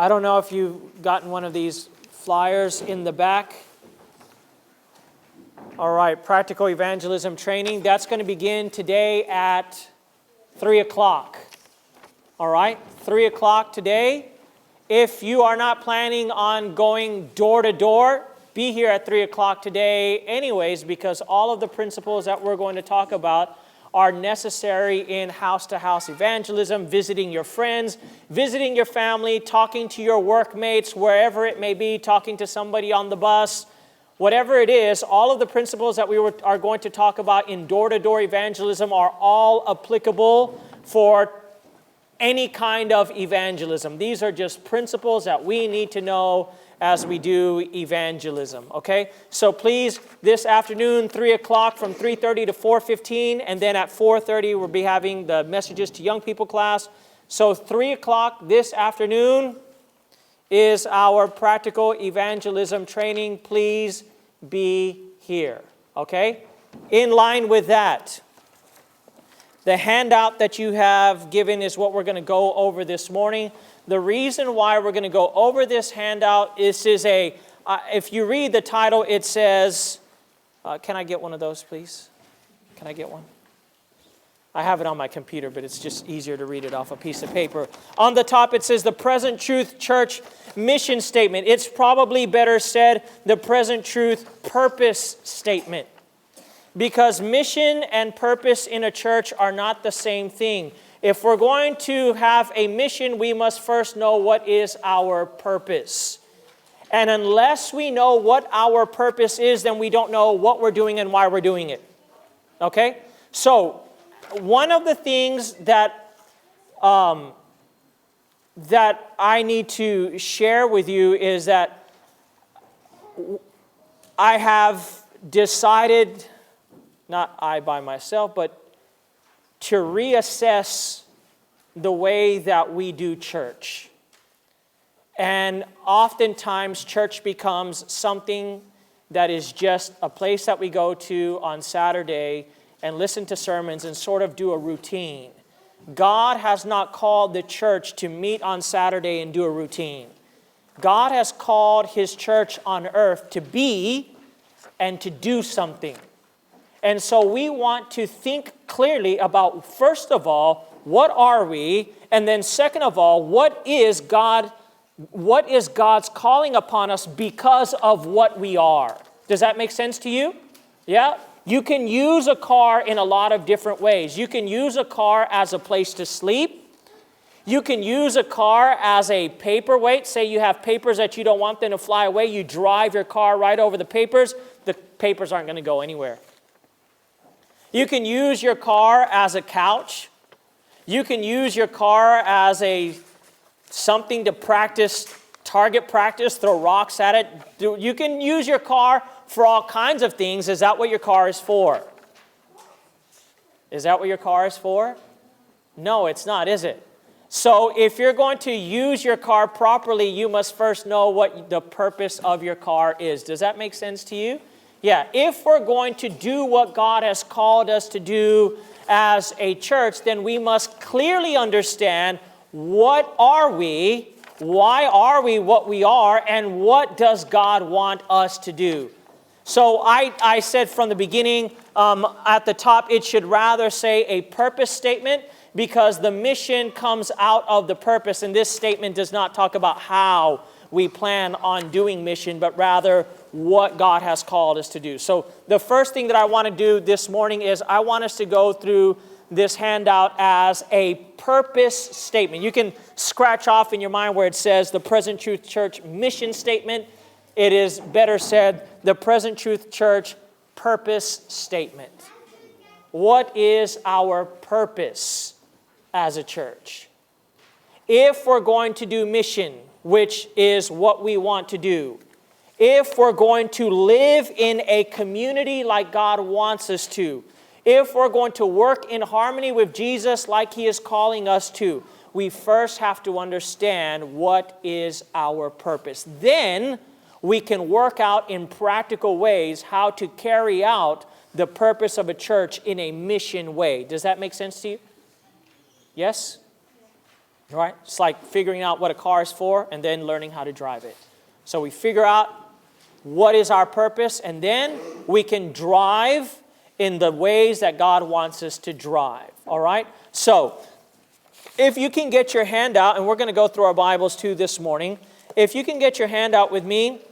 I don't know if you've gotten one of these flyers in the back. All right, practical evangelism training. That's going to begin today at 3 o'clock. All right, 3 o'clock today. If you are not planning on going door to door, be here at 3 o'clock today anyways, because all of the principles that we're going to talk about are necessary in house-to-house evangelism, visiting your friends, visiting your family, talking to your workmates, wherever it may be, talking to somebody on the bus, whatever it is. All of the principles that are going to talk about in door-to-door evangelism are all applicable for any kind of evangelism. These are just principles that we need to know as we do evangelism, okay? So please, this afternoon, 3 o'clock from 3:30 to 4:15, and then at 4:30 we'll be having the messages to young people class. So 3 o'clock this afternoon is our practical evangelism training. Please be here, okay? In line with that, the handout that you have given is what we're going to go over this morning. The reason why we're going to go over this handout is if you read the title, it says, can I get one of those, please? Can I get one? I have it on my computer, but it's just easier to read it off a piece of paper. On the top, it says the Present Truth Church Mission Statement. It's probably better said the Present Truth Purpose Statement, because mission and purpose in a church are not the same thing. If we're going to have a mission, we must first know what is our purpose. And unless we know what our purpose is, then we don't know what we're doing and why we're doing it. Okay? So, one of the things that I need to share with you is that I have decided, not I by myself, but to reassess the way that we do church. And oftentimes church becomes something that is just a place that we go to on Saturday and listen to sermons and sort of do a routine. God has not called the church to meet on Saturday and do a routine. God has called His church on earth to be and to do something. And so we want to think clearly about, first of all, what are we? And then second of all, what is God's calling upon us because of what we are? Does that make sense to you? Yeah? You can use a car in a lot of different ways. You can use a car as a place to sleep. You can use a car as a paperweight. Say you have papers that you don't want them to fly away. You drive your car right over the papers. The papers aren't going to go anywhere. You can use your car as a couch. You can use your car as something to practice, target practice, throw rocks at it. You can use your car for all kinds of things. Is that what your car is for? Is that what your car is for? No, it's not, is it? So if you're going to use your car properly, you must first know what the purpose of your car is. Does that make sense to you? Yeah, if we're going to do what God has called us to do as a church, then we must clearly understand what are we, why are we what we are, and what does God want us to do. So I said from the beginning, at the top, it should rather say a purpose statement, because the mission comes out of the purpose, and this statement does not talk about how we plan on doing mission, but rather what God has called us to do. So the first thing that I want to do this morning is I want us to go through this handout as a purpose statement. You can scratch off in your mind where it says the Present Truth Church mission statement. It is better said the Present Truth Church purpose statement. What is our purpose as a church? If we're going to do mission, which is what we want to do, if we're going to live in a community like God wants us to, if we're going to work in harmony with Jesus like He is calling us to, we first have to understand what is our purpose. Then we can work out in practical ways how to carry out the purpose of a church in a mission way. Does that make sense to you? Yes? Right? It's like figuring out what a car is for and then learning how to drive it. So we figure out what is our purpose, and then we can drive in the ways that God wants us to drive. All right? So, if you can get your hand out, and we're going to go through our Bibles too this morning. If you can get your hand out with me,